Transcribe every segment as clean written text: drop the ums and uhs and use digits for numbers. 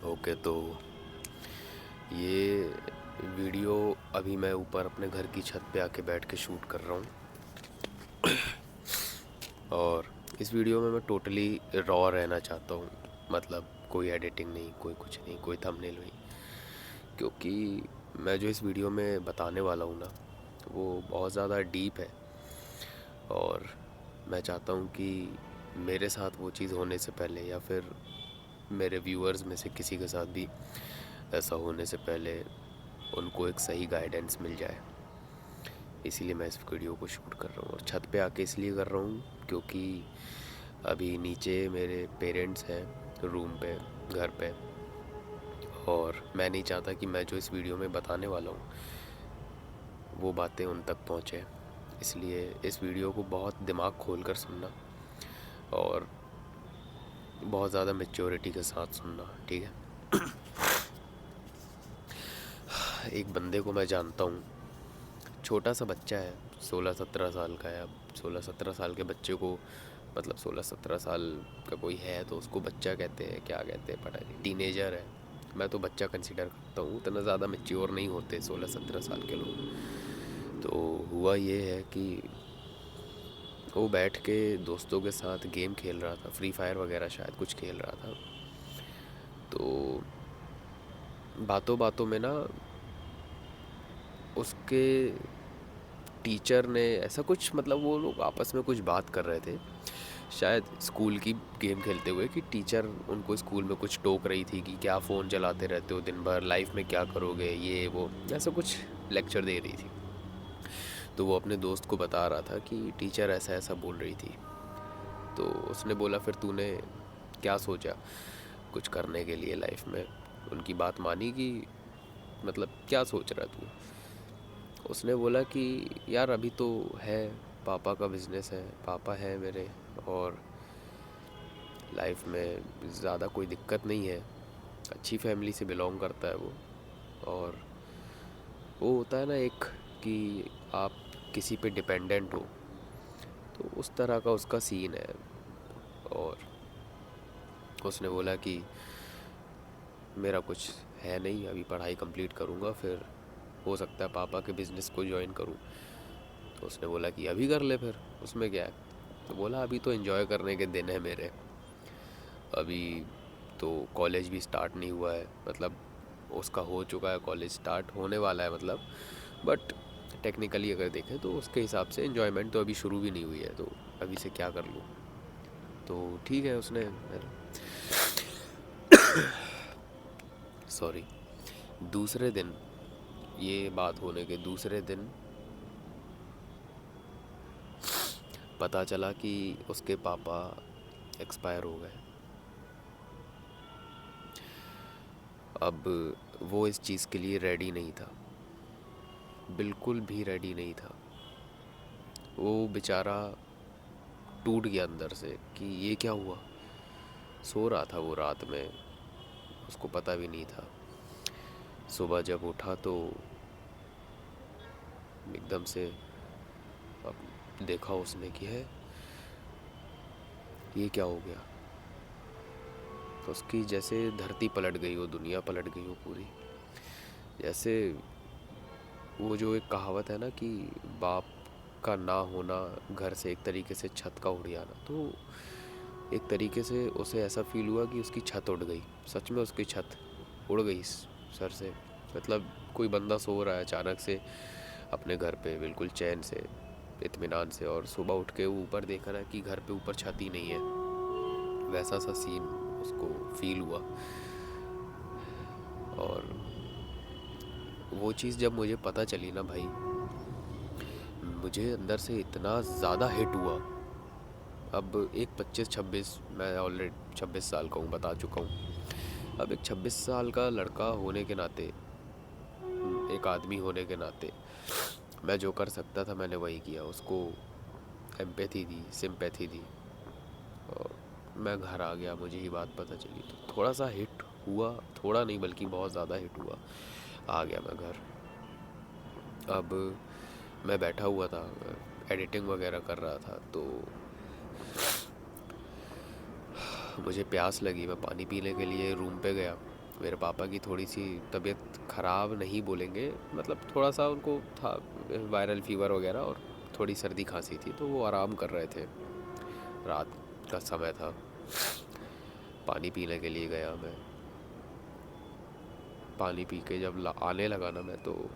Okay, तो ये video अभी मैं ऊपर अपने घर की छत पे आके बैठ के शूट कर रहा हूँ। और इस वीडियो में मैं टोटली रॉ रहना चाहता हूँ। मतलब कोई एडिटिंग नहीं, कोई कुछ नहीं, कोई थंबनेल नहीं, क्योंकि मैं जो इस वीडियो में बताने वाला हूँ ना, वो बहुत ज़्यादा डीप है। और मैं चाहता हूँ कि मेरे साथ वो चीज़ होने से पहले, या फिर मेरे व्यूअर्स में से किसी के साथ भी ऐसा होने से पहले, उनको एक सही गाइडेंस मिल जाए। इसीलिए मैं इस वीडियो को शूट कर रहा हूँ। और छत पे आके इसलिए कर रहा हूँ क्योंकि अभी नीचे मेरे पेरेंट्स हैं रूम पे, घर पे। और मैं नहीं चाहता कि मैं जो इस वीडियो में बताने वाला हूँ वो बातें उन तक पहुँचे। इसलिए इस वीडियो को बहुत दिमाग खोल कर सुनना, और बहुत ज़्यादा मैच्योरिटी के साथ सुनना, ठीक है। एक बंदे को मैं जानता हूँ, छोटा सा बच्चा है, 16-17 साल का है। अब 16-17 साल के बच्चे को, मतलब 16-17 साल का कोई है तो उसको बच्चा कहते हैं, क्या कहते हैं पता नहीं, टीनेजर है। मैं तो बच्चा कंसिडर करता हूँ, इतना ज़्यादा मैच्योर नहीं होते 16-17 साल के लोग। तो हुआ ये है कि वो बैठ के दोस्तों के साथ गेम खेल रहा था, फ्री फायर वगैरह शायद कुछ खेल रहा था। तो बातों बातों में ना उसके टीचर ने ऐसा कुछ, मतलब वो लोग आपस में कुछ बात कर रहे थे शायद स्कूल की गेम खेलते हुए, कि टीचर उनको स्कूल में कुछ टोक रही थी कि क्या फ़ोन चलाते रहते हो दिन भर, लाइफ में क्या करोगे, ये वो ऐसा कुछ लेक्चर दे रही थी। तो वो अपने दोस्त को बता रहा था कि टीचर ऐसा ऐसा बोल रही थी। तो उसने बोला, फिर तूने क्या सोचा कुछ करने के लिए लाइफ में? उनकी बात मानी कि मतलब क्या सोच रहा तू? उसने बोला कि यार अभी तो है, पापा का बिज़नेस है, पापा है मेरे, और लाइफ में ज़्यादा कोई दिक्कत नहीं है, अच्छी फैमिली से बिलोंग करता है वो। और वो होता है ना एक, कि आप किसी पे डिपेंडेंट हो, तो उस तरह का उसका सीन है। और उसने बोला कि मेरा कुछ है नहीं, अभी पढ़ाई कंप्लीट करूँगा, फिर हो सकता है पापा के बिज़नेस को ज्वाइन करूँ। तो उसने बोला कि अभी कर ले, फिर उसमें क्या है। तो बोला अभी तो एंजॉय करने के दिन है मेरे, अभी तो कॉलेज भी स्टार्ट नहीं हुआ है, मतलब उसका हो चुका है, कॉलेज स्टार्ट होने वाला है मतलब, बट टेक्निकली अगर देखें तो उसके हिसाब से एंजॉयमेंट तो अभी शुरू भी नहीं हुई है, तो अभी से क्या कर लूँ। तो ठीक है, उसने, सॉरी, दूसरे दिन, ये बात होने के दूसरे दिन पता चला कि उसके पापा एक्सपायर हो गए। अब वो इस चीज़ के लिए रेडी नहीं था, बिल्कुल भी रेडी नहीं था। वो बेचारा टूट गया अंदर से कि ये क्या हुआ। सो रहा था वो रात में, उसको पता भी नहीं था। सुबह जब उठा तो एकदम से अब देखा उसने कि है ये क्या हो गया। तो उसकी जैसे धरती पलट गई हो, दुनिया पलट गई हो पूरी। जैसे वो जो एक कहावत है ना कि बाप का ना होना, घर से एक तरीके से छत का उड़ जाना, तो एक तरीके से उसे ऐसा फील हुआ कि उसकी छत उड़ गई। सच में उसकी छत उड़ गई सर से। मतलब कोई बंदा सो रहा है अचानक से अपने घर पे बिल्कुल चैन से, इत्मीनान से, और सुबह उठ के ऊपर देखा ना कि घर पे ऊपर छत ही नहीं है। वैसा सा सीन उसको फील हुआ। और वो चीज़ जब मुझे पता चली ना भाई, मुझे अंदर से इतना ज़्यादा हिट हुआ। अब एक 25-26, मैं ऑलरेडी 26 साल का हूँ, बता चुका हूँ। अब एक 26 साल का लड़का होने के नाते, एक आदमी होने के नाते, मैं जो कर सकता था मैंने वही किया। उसको एम्पैथी दी, सिंपैथी दी। और मैं घर आ गया, मुझे ही बात पता चली तो थोड़ा सा हिट हुआ, थोड़ा नहीं बल्कि बहुत ज़्यादा हिट हुआ। आ गया मैं घर। अब मैं बैठा हुआ था, एडिटिंग वगैरह कर रहा था, तो मुझे प्यास लगी, मैं पानी पीने के लिए रूम पे गया। मेरे पापा की थोड़ी सी तबीयत ख़राब नहीं बोलेंगे, मतलब थोड़ा सा उनको था, वायरल फीवर वगैरह, और थोड़ी सर्दी खांसी थी, तो वो आराम कर रहे थे। रात का समय था, पानी पीने के लिए गया मैं। पानी पी के जब आने लगा ना मैं, तो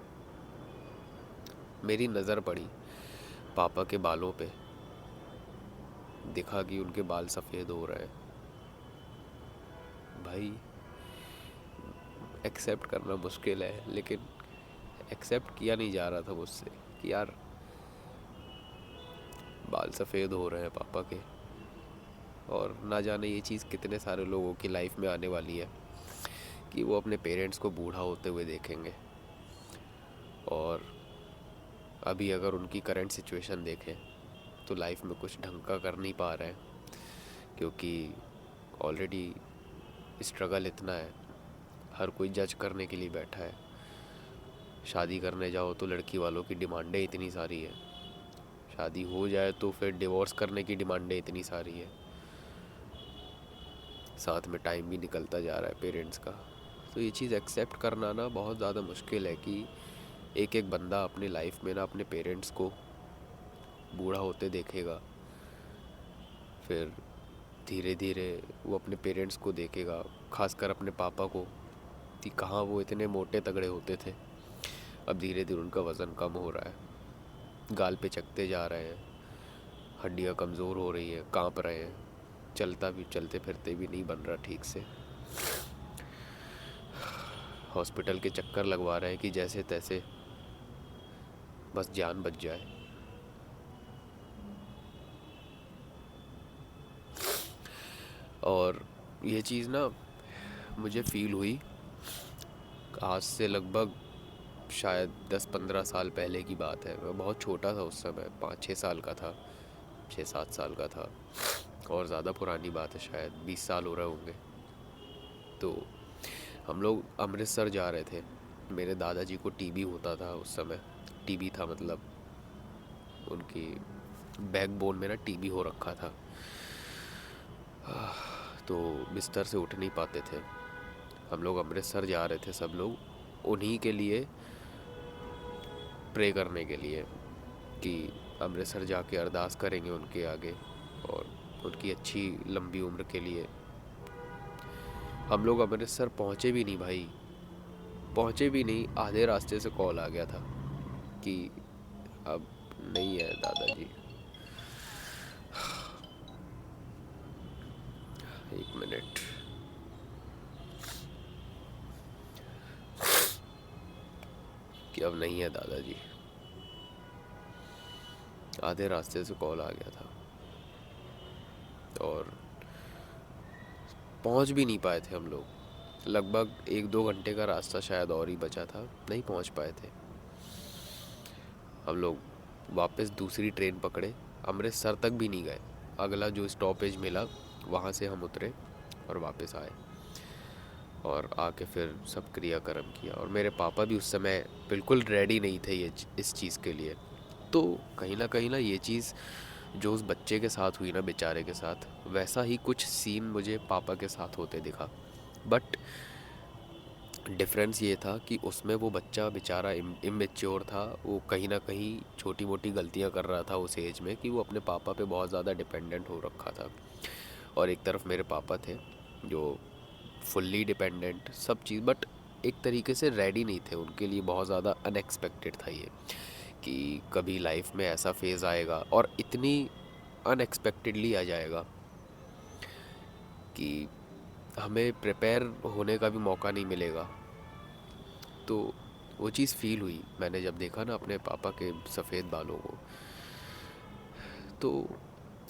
मेरी नज़र पड़ी पापा के बालों पे। दिखा कि उनके बाल सफ़ेद हो रहे हैं। भाई, एक्सेप्ट करना मुश्किल है, लेकिन एक्सेप्ट किया नहीं जा रहा था मुझसे कि यार बाल सफ़ेद हो रहे हैं पापा के। और ना जाने ये चीज़ कितने सारे लोगों की लाइफ में आने वाली है कि वो अपने पेरेंट्स को बूढ़ा होते हुए देखेंगे। और अभी अगर उनकी करंट सिचुएशन देखें तो लाइफ में कुछ ढंग का कर नहीं पा रहे हैं, क्योंकि ऑलरेडी स्ट्रगल इतना है। हर कोई जज करने के लिए बैठा है। शादी करने जाओ तो लड़की वालों की डिमांडें इतनी सारी है, शादी हो जाए तो फिर डिवोर्स करने की डिमांडें इतनी सारी है, साथ में टाइम भी निकलता जा रहा है पेरेंट्स का। तो ये चीज़ एक्सेप्ट करना ना बहुत ज़्यादा मुश्किल है कि एक एक बंदा अपनी लाइफ में ना अपने पेरेंट्स को बूढ़ा होते देखेगा, फिर धीरे धीरे वो अपने पेरेंट्स को देखेगा, खासकर अपने पापा को, कि कहाँ वो इतने मोटे तगड़े होते थे, अब धीरे धीरे उनका वज़न कम हो रहा है, गाल पे चकते जा रहे हैं, हड्डियाँ कमज़ोर हो रही हैं, कांप रहे हैं, चलते फिरते भी नहीं बन रहा ठीक से, हॉस्पिटल के चक्कर लगवा रहे हैं कि जैसे तैसे बस जान बच जाए। और ये चीज़ ना मुझे फ़ील हुई आज से लगभग शायद 10-15 साल पहले की बात है। मैं बहुत छोटा था उस समय, 5-6 साल का था, 6-7 साल का था। और ज़्यादा पुरानी बात है, शायद 20 साल हो रहे होंगे। तो हम लोग अमृतसर जा रहे थे। मेरे दादाजी को टीबी होता था उस समय। टीबी था मतलब उनकी बैकबोन में ना टीबी हो रखा था, तो बिस्तर से उठ नहीं पाते थे। हम लोग अमृतसर जा रहे थे सब लोग उन्हीं के लिए प्रे करने के लिए, कि अमृतसर जाके अरदास करेंगे उनके आगे और उनकी अच्छी लंबी उम्र के लिए। हम लोग अमृतसर पहुँचे भी नहीं भाई, पहुँचे भी नहीं, आधे रास्ते से कॉल आ गया था कि अब नहीं है दादाजी। 1 मिनट। कि अब नहीं है दादाजी, आधे रास्ते से कॉल आ गया था और पहुंच भी नहीं पाए थे हम लोग। लगभग 1-2 घंटे का रास्ता शायद और ही बचा था, नहीं पहुंच पाए थे हम लोग। वापस दूसरी ट्रेन पकड़े, अमृतसर तक भी नहीं गए, अगला जो स्टॉपेज मिला वहाँ से हम उतरे और वापस आए। और आके फिर सब क्रियाक्रम किया। और मेरे पापा भी उस समय बिल्कुल रेडी नहीं थे इस चीज़ के लिए। तो कहीं ना ये चीज़ जो उस बच्चे के साथ हुई ना, बेचारे के साथ, वैसा ही कुछ सीन मुझे पापा के साथ होते दिखा। बट डिफरेंस ये था कि उसमें वो बच्चा बेचारा इमेच्योर था, वो कहीं ना कहीं छोटी मोटी गलतियां कर रहा था उस एज में, कि वो अपने पापा पे बहुत ज़्यादा डिपेंडेंट हो रखा था। और एक तरफ मेरे पापा थे जो फुल्ली डिपेंडेंट सब चीज़, बट एक तरीके से रेडी नहीं थे। उनके लिए बहुत ज़्यादा अनएक्सपेक्टेड था ये, कि कभी लाइफ में ऐसा फेज़ आएगा और इतनी अनएक्सपेक्टेडली आ जाएगा कि हमें प्रिपेयर होने का भी मौका नहीं मिलेगा। तो वो चीज़ फ़ील हुई मैंने जब देखा ना अपने पापा के सफ़ेद बालों को। तो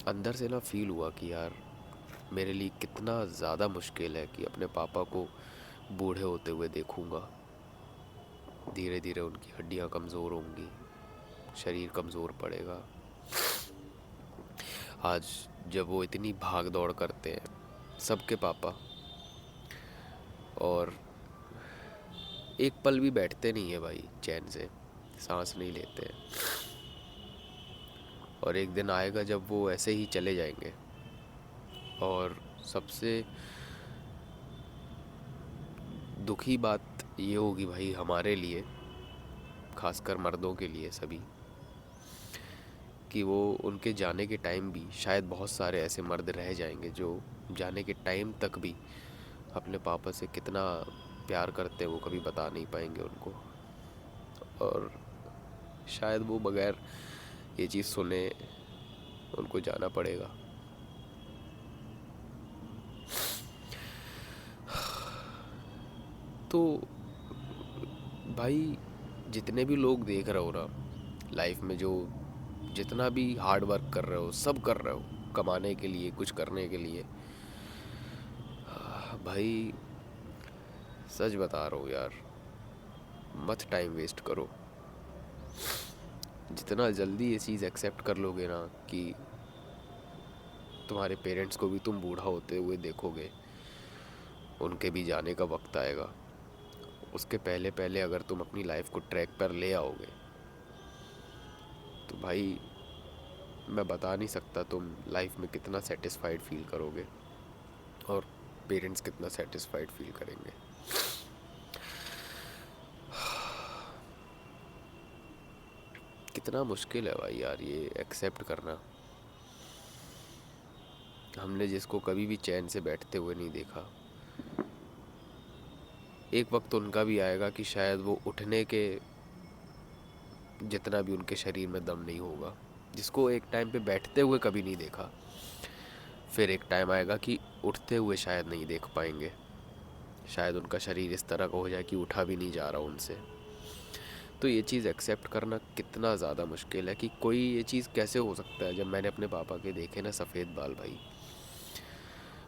अंदर से ना फ़ील हुआ कि यार मेरे लिए कितना ज़्यादा मुश्किल है कि अपने पापा को बूढ़े होते हुए देखूँगा। धीरे धीरे उनकी हड्डियाँ कमज़ोर होंगी, शरीर कमज़ोर पड़ेगा। आज जब वो इतनी भाग दौड़ करते हैं सबके पापा, और एक पल भी बैठते नहीं है भाई चैन से, सांस नहीं लेते हैं। और एक दिन आएगा जब वो ऐसे ही चले जाएंगे। और सबसे दुखी बात ये होगी भाई हमारे लिए, खासकर मर्दों के लिए सभी, कि वो उनके जाने के टाइम भी शायद बहुत सारे ऐसे मर्द रह जाएंगे जो जाने के टाइम तक भी अपने पापा से कितना प्यार करते हैं वो कभी बता नहीं पाएंगे उनको। और शायद वो बगैर ये चीज़ सुने उनको जाना पड़ेगा। तो भाई, जितने भी लोग देख रहे हो ना लाइफ में, जो जितना भी हार्ड वर्क कर रहे हो, सब कर रहे हो कमाने के लिए, कुछ करने के लिए, भाई सच बता रहा हूँ यार, मत टाइम वेस्ट करो। जितना जल्दी ये चीज़ एक्सेप्ट कर लोगे ना कि तुम्हारे पेरेंट्स को भी तुम बूढ़ा होते हुए देखोगे, उनके भी जाने का वक्त आएगा, उसके पहले पहले अगर तुम अपनी लाइफ को ट्रैक पर ले आओगे तो भाई मैं बता नहीं सकता तुम लाइफ में कितना सेटिस्फाइड फील करोगे और पेरेंट्स कितना सेटिस्फाइड फील करेंगे। कितना मुश्किल है भाई यार ये एक्सेप्ट करना। हमने जिसको कभी भी चैन से बैठते हुए नहीं देखा, एक वक्त उनका भी आएगा कि शायद वो उठने के जितना भी उनके शरीर में दम नहीं होगा। जिसको एक टाइम पे बैठते हुए कभी नहीं देखा, फिर एक टाइम आएगा कि उठते हुए शायद नहीं देख पाएंगे। शायद उनका शरीर इस तरह का हो जाए कि उठा भी नहीं जा रहा उनसे। तो ये चीज़ एक्सेप्ट करना कितना ज़्यादा मुश्किल है कि कोई ये चीज़ कैसे हो सकता है। जब मैंने अपने पापा के देखे ना सफ़ेद बाल भाई,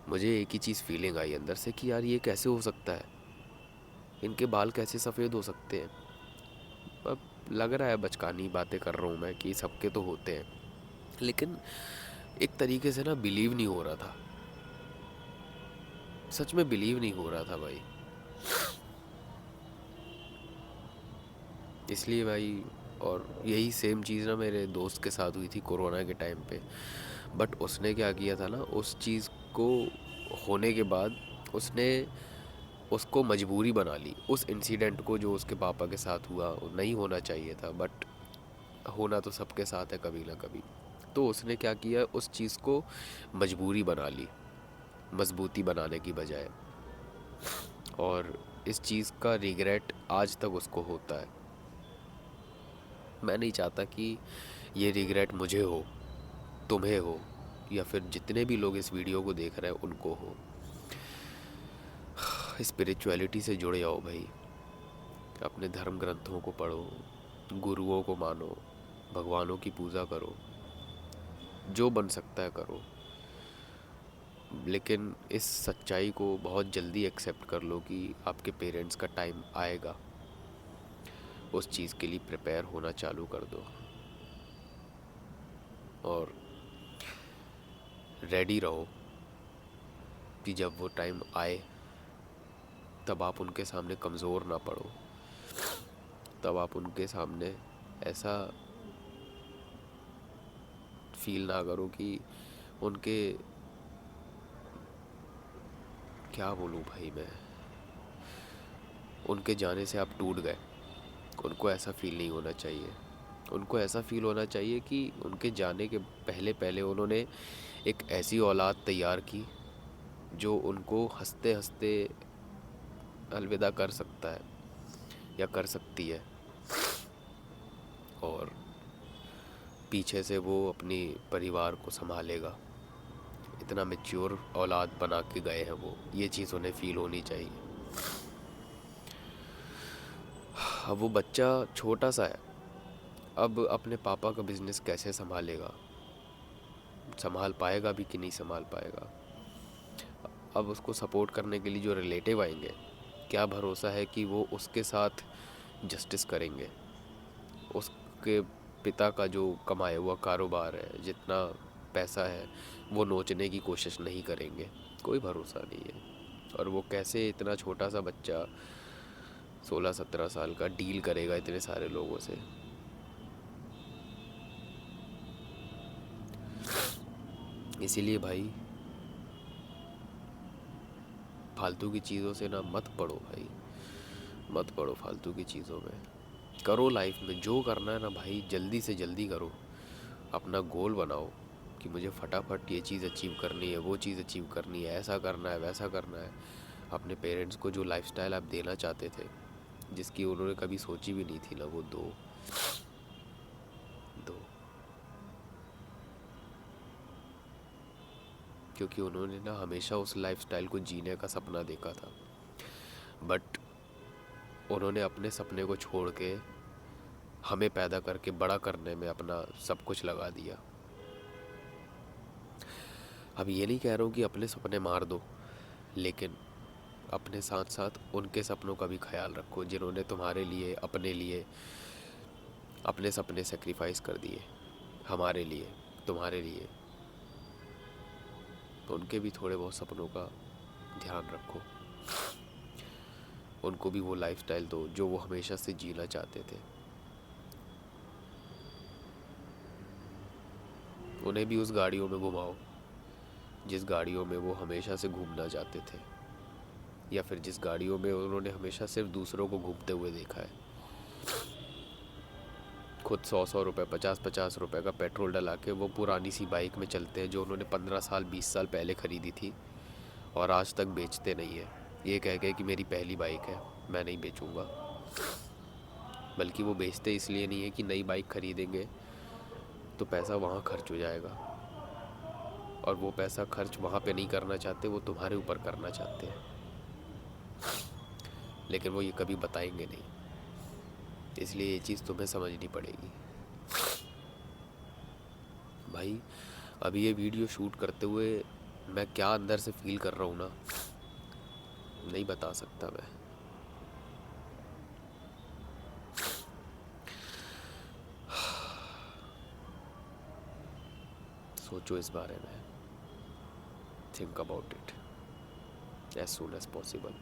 मुझे एक ही चीज़ फीलिंग आई अंदर से कि यार ये कैसे हो सकता है, इनके बाल कैसे सफ़ेद हो सकते हैं। अब लग रहा है बचकानी बातें कर रहा हूँ मैं कि सबके तो होते हैं, लेकिन एक तरीके से ना बिलीव नहीं हो रहा था, सच में बिलीव नहीं हो रहा था भाई। इसलिए भाई, और यही सेम चीज़ ना मेरे दोस्त के साथ हुई थी कोरोना के टाइम पे। बट उसने क्या किया था ना, उस चीज़ को होने के बाद उसने उसको मजबूरी बना ली। उस इंसिडेंट को जो उसके पापा के साथ हुआ वो नहीं होना चाहिए था, बट होना तो सबके साथ है कभी ना कभी। तो उसने क्या किया, उस चीज़ को मजबूरी बना ली, मजबूती बनाने की बजाय। और इस चीज़ का रिग्रेट आज तक उसको होता है। मैं नहीं चाहता कि ये रिग्रेट मुझे हो, तुम्हें हो, या फिर जितने भी लोग इस वीडियो को देख रहे हैं उनको हो। स्पिरिचुअलिटी से जुड़े आओ भाई, अपने धर्म ग्रंथों को पढ़ो, गुरुओं को मानो, भगवानों की पूजा करो, जो बन सकता है करो। लेकिन इस सच्चाई को बहुत जल्दी एक्सेप्ट कर लो कि आपके पेरेंट्स का टाइम आएगा। उस चीज़ के लिए प्रिपेयर होना चालू कर दो और रेडी रहो कि जब वो टाइम आए तब आप उनके सामने कमज़ोर ना पड़ो। तब आप उनके सामने ऐसा फील ना करो कि उनके, क्या बोलूँ भाई मैं, उनके जाने से आप टूट गए। उनको ऐसा फ़ील नहीं होना चाहिए। उनको ऐसा फ़ील होना चाहिए कि उनके जाने के पहले पहले उन्होंने एक ऐसी औलाद तैयार की जो उनको हंसते हंसते अलविदा कर सकता है या कर सकती है, और पीछे से वो अपनी परिवार को संभालेगा। इतना मैच्योर औलाद बना के गए हैं वो, ये चीज़ उन्हें फ़ील होनी चाहिए। अब वो बच्चा छोटा सा है, अब अपने पापा का बिज़नेस कैसे संभालेगा, संभाल पाएगा भी कि नहीं संभाल पाएगा। अब उसको सपोर्ट करने के लिए जो रिलेटिव आएंगे, क्या भरोसा है कि वो उसके साथ जस्टिस करेंगे। उसके पिता का जो कमाया हुआ कारोबार है, जितना पैसा है, वो नोचने की कोशिश नहीं करेंगे। कोई भरोसा नहीं है। और वो कैसे इतना छोटा सा बच्चा 16-17 साल का डील करेगा इतने सारे लोगों से। इसीलिए भाई फालतू की चीज़ों से ना मत पड़ो भाई, मत पड़ो फालतू की चीज़ों में। करो लाइफ में जो करना है ना भाई, जल्दी से जल्दी करो। अपना गोल बनाओ कि मुझे फटाफट ये चीज़ अचीव करनी है, वो चीज़ अचीव करनी है, ऐसा करना है, वैसा करना है। अपने पेरेंट्स को जो लाइफस्टाइल आप देना चाहते थे, जिसकी उन्होंने कभी सोची भी नहीं थी ना, वो दो दो। क्योंकि उन्होंने ना हमेशा उस लाइफस्टाइल को जीने का सपना देखा था, बट उन्होंने अपने सपने को छोड़ के हमें पैदा करके बड़ा करने में अपना सब कुछ लगा दिया। अब ये नहीं कह रहा हूँ कि अपने सपने मार दो, लेकिन अपने साथ साथ उनके सपनों का भी ख्याल रखो जिन्होंने तुम्हारे लिए, अपने लिए अपने सपने सेक्रीफाइस कर दिए, हमारे लिए, तुम्हारे लिए। तो उनके भी थोड़े बहुत सपनों का ध्यान रखो, उनको भी वो लाइफस्टाइल दो जो वो हमेशा से जीना चाहते थे। उन्हें भी उस गाड़ियों में घुमाओ जिस गाड़ियों में वो हमेशा से घूमना चाहते थे, या फिर जिस गाड़ियों में उन्होंने हमेशा सिर्फ दूसरों को घूमते हुए देखा है। खुद 100-100 रुपये, 50-50 रुपये का पेट्रोल डला के वो पुरानी सी बाइक में चलते हैं जो उन्होंने 15 साल 20 साल पहले ख़रीदी थी, और आज तक बेचते नहीं है, ये कह के कि मेरी पहली बाइक है, मैं नहीं बेचूंगा। बल्कि वो बेचते इसलिए नहीं है कि नई बाइक ख़रीदेंगे तो पैसा वहाँ खर्च हो जाएगा, और वो पैसा खर्च वहाँ पे नहीं करना चाहते, वो तुम्हारे ऊपर करना चाहते हैं। लेकिन वो ये कभी बताएंगे नहीं, इसलिए ये चीज़ तुम्हें समझनी पड़ेगी भाई। अभी ये वीडियो शूट करते हुए मैं क्या अंदर से फील कर रहा हूँ ना, नहीं बता सकता मैं। सोचो इस बारे में, think about it as soon as possible.